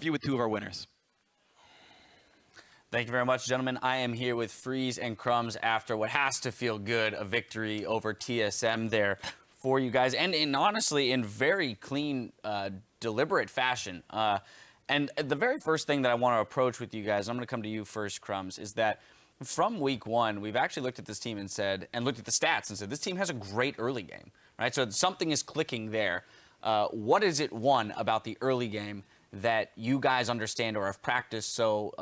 View with two of our winners. Thank you very much, gentlemen. I am here with Freeze and Crumbs after what has to feel good, a victory over TSM there for you guys, and honestly, in very clean, deliberate fashion. And the very first thing that I want to approach with you guys, I'm going to come to you first, Crumbs, is that from week one, we've actually looked at this team and looked at the stats and said, this team has a great early game, right? So something is clicking there. What is it, one, about the early game that you guys understand or have practiced so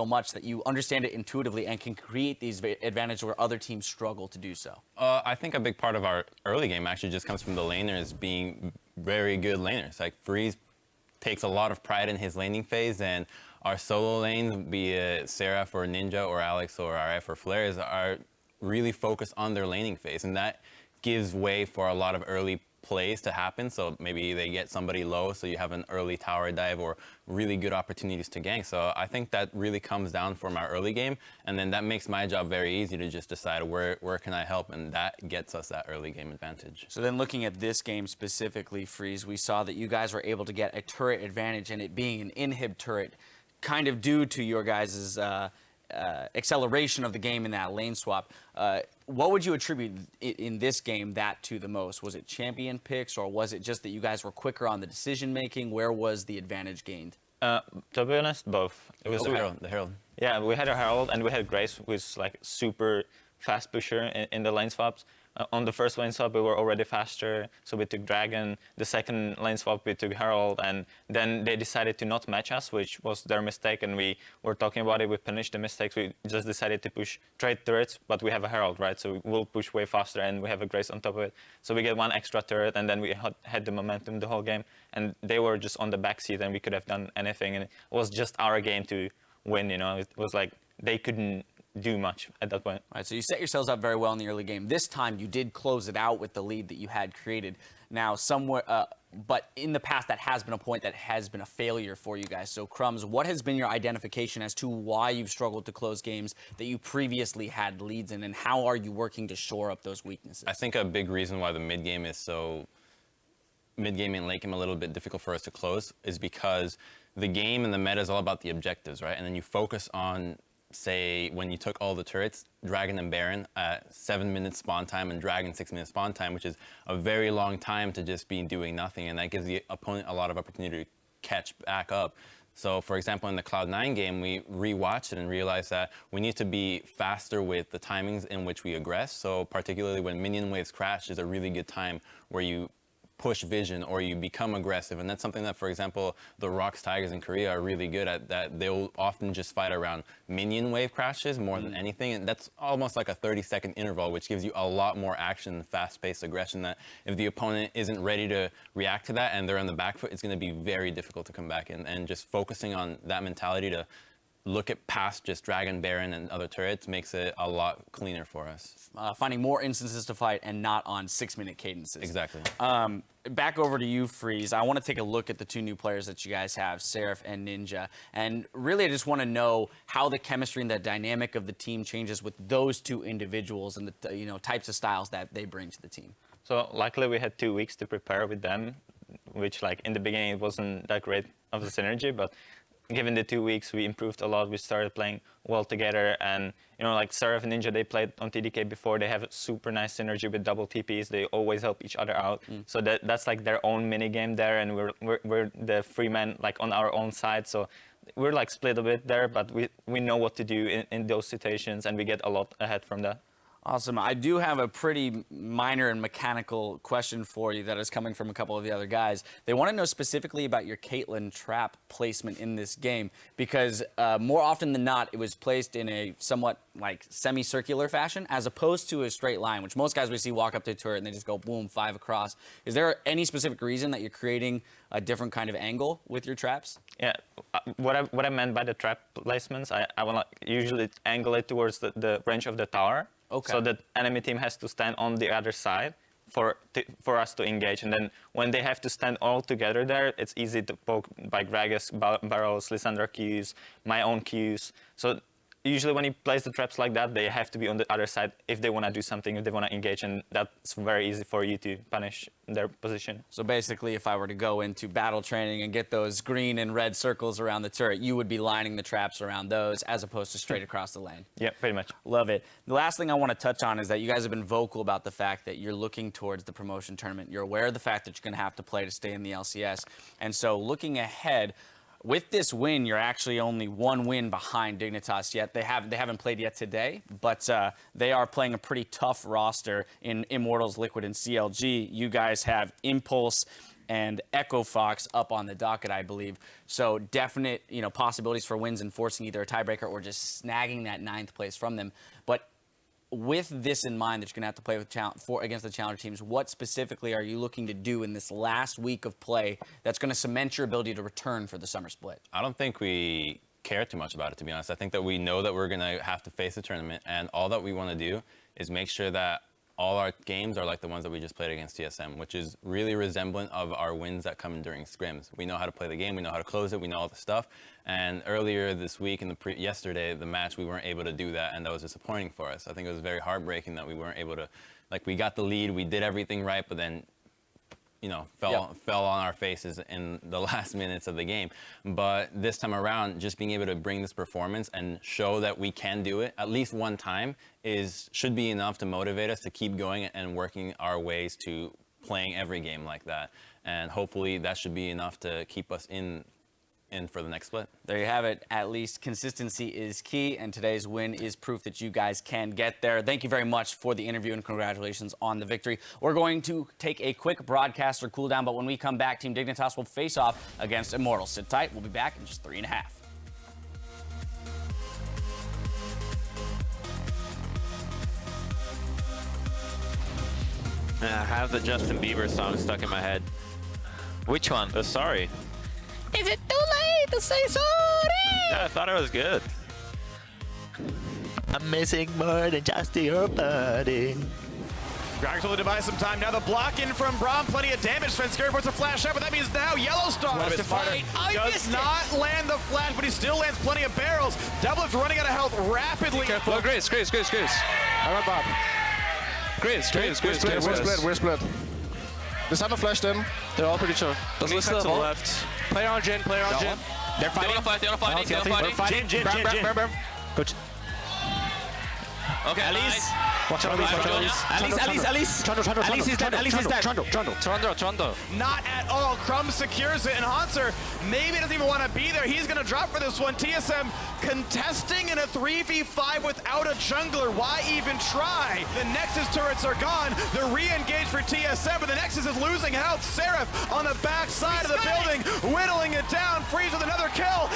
much that you understand it intuitively and can create these advantages where other teams struggle to do so? I think a big part of our early game actually just comes from the laners being very good laners. Like Freeze takes a lot of pride in his laning phase, and our solo lanes, be it Seraph or Ninja or Alex or RF or Flares, are really focused on their laning phase, and that gives way for a lot of early plays to happen. So maybe they get somebody low, so you have an early tower dive or really good opportunities to gank. So I think that really comes down from our early game, and then that makes my job very easy to just decide where can I help, and that gets us that early game advantage. So then looking at this game specifically, Freeze, we saw that you guys were able to get a turret advantage, and it being an inhib turret, kind of due to your guys' acceleration of the game in that lane swap. What would you attribute in this game that to the most? Was it champion picks, or was it just that you guys were quicker on the decision making? Where was the advantage gained? To be honest, both. It was The Herald. Yeah, we had a Herald and we had Grace, who is like super fast pusher in the lane swaps. On the first lane swap, we were already faster, so we took Dragon. The second lane swap, we took Herald, and then they decided to not match us, which was their mistake, and we were talking about it. We punished the mistakes. We just decided to push trade turrets, but we have a Herald, right? So we'll push way faster, and we have a Grace on top of it. So we get one extra turret, and then we had the momentum the whole game, and they were just on the backseat, and we could have done anything, and it was just our game to win, you know? It was like they couldn't do much at that point. All right, so you set yourselves up very well in the early game. This time you did close it out with the lead that you had created. Now, but in the past, that has been a point that has been a failure for you guys. So, Crumbs, what has been your identification as to why you've struggled to close games that you previously had leads in, and how are you working to shore up those weaknesses? I think a big reason why the mid-game and late game a little bit difficult for us to close is because the game and the meta is all about the objectives, right? And then you focus on, say, when you took all the turrets, Dragon and Baron at 7 minutes spawn time and Dragon 6 minutes spawn time, which is a very long time to just be doing nothing, and that gives the opponent a lot of opportunity to catch back up. So, for example, in the Cloud9 game, we rewatched it and realized that we need to be faster with the timings in which we aggress. So, particularly when minion waves crash is a really good time where you push vision or you become aggressive, and that's something that, for example, the Rocks Tigers in Korea are really good at. That they'll often just fight around minion wave crashes more than anything, and that's almost like a 30-second interval, which gives you a lot more action and fast-paced aggression. That if the opponent isn't ready to react to that and they're on the back foot, it's going to be very difficult to come back in. And just focusing on that mentality to look at past just Dragon, Baron, and other turrets makes it a lot cleaner for us. Finding more instances to fight and not on 6-minute cadences. Exactly. Back over to you, Freeze. I want to take a look at the two new players that you guys have, Seraph and Ninja. And really, I just want to know how the chemistry and the dynamic of the team changes with those two individuals and the types of styles that they bring to the team. So luckily we had 2 weeks to prepare with them, which like in the beginning it wasn't that great of the synergy, but given the 2 weeks, we improved a lot. We started playing well together, and like Seraph and Ninja, they played on TDK before. They have a super nice synergy with double TPs. They always help each other out. So that's like their own mini game there, and we're the free men like on our own side. So we're like split a bit there, but we know what to do in those situations, and we get a lot ahead from that. Awesome. I do have a pretty minor and mechanical question for you that is coming from a couple of the other guys. They want to know specifically about your Caitlyn trap placement in this game, because more often than not, it was placed in a somewhat like semicircular fashion as opposed to a straight line, which most guys we see walk up to a turret and they just go boom, 5 across. Is there any specific reason that you're creating a different kind of angle with your traps? Yeah, what I meant by the trap placements, I want to usually angle it towards the range of the tower. Okay. So the enemy team has to stand on the other side for us to engage. And then when they have to stand all together there, it's easy to poke by Gragas barrels, Lysandra Qs, my own Qs. So usually when he plays the traps like that, they have to be on the other side if they want to do something, if they want to engage, and that's very easy for you to punish their position. So basically, if I were to go into battle training and get those green and red circles around the turret, you would be lining the traps around those as opposed to straight across the lane. Yeah, pretty much. Love it. The last thing I want to touch on is that you guys have been vocal about the fact that you're looking towards the promotion tournament. You're aware of the fact that you're going to have to play to stay in the LCS. And so looking ahead, with this win, you're actually only one win behind Dignitas yet. They haven't played yet today, but they are playing a pretty tough roster in Immortals, Liquid, and CLG. You guys have Impulse and Echo Fox up on the docket, I believe. So definite, possibilities for wins and forcing either a tiebreaker or just snagging that 9th place from them. But with this in mind that you're going to have to play with against the challenger teams, what specifically are you looking to do in this last week of play that's going to cement your ability to return for the summer split? I don't think we care too much about it, to be honest. I think that we know that we're going to have to face the tournament, and all that we want to do is make sure that all our games are like the ones that we just played against TSM, which is really resemblant of our wins that come during scrims. We know how to play the game, we know how to close it, we know all the stuff. And earlier this week and yesterday, the match, we weren't able to do that, and that was disappointing for us. I think it was very heartbreaking that we weren't able to, we got the lead, we did everything right, but then fell on our faces in the last minutes of the game. But this time around, just being able to bring this performance and show that we can do it at least one time should be enough to motivate us to keep going and working our ways to playing every game like that. And hopefully that should be enough to keep us in for the next split. There you have it. At least consistency is key, and today's win is proof that you guys can get there. Thank you very much for the interview, and congratulations on the victory. We're going to take a quick broadcaster cooldown, but when we come back, Team Dignitas will face off against Immortals. Sit tight. We'll be back in just 3.5. I have the Justin Bieber song stuck in my head. Which one? Sorry. Is it too late to say sorry? Yeah, I thought it was good. I'm missing more than just your body. Grax will buy some time. Now the block in from Braum. Plenty of damage. Svenskar puts a flash out, but that means now Yellowstar Wants to fight. Oh, he does missed not land the flash, but he still lands plenty of barrels. Doublelift running out of health rapidly. Oh, Grace. I got Bob. Grace. We're split. The Summer flashed in. They're all pretty chill. Let's listen to the left. Player on Jin. They're fighting. They're fighting. Jin. Good. Okay, Alice. Watch out, Alice. Alice is dead. Alice is dead. Trundle. Not at all. Crumb secures it, and Hanser maybe doesn't even want to be there. He's going to drop for this one. TSM contesting in a 3v5 without a jungler. Why even try? The Nexus turrets are gone. They're re-engaged for TSM, but the Nexus is losing health. Seraph on the back side of the building, whittling it down. Freeze with another kill,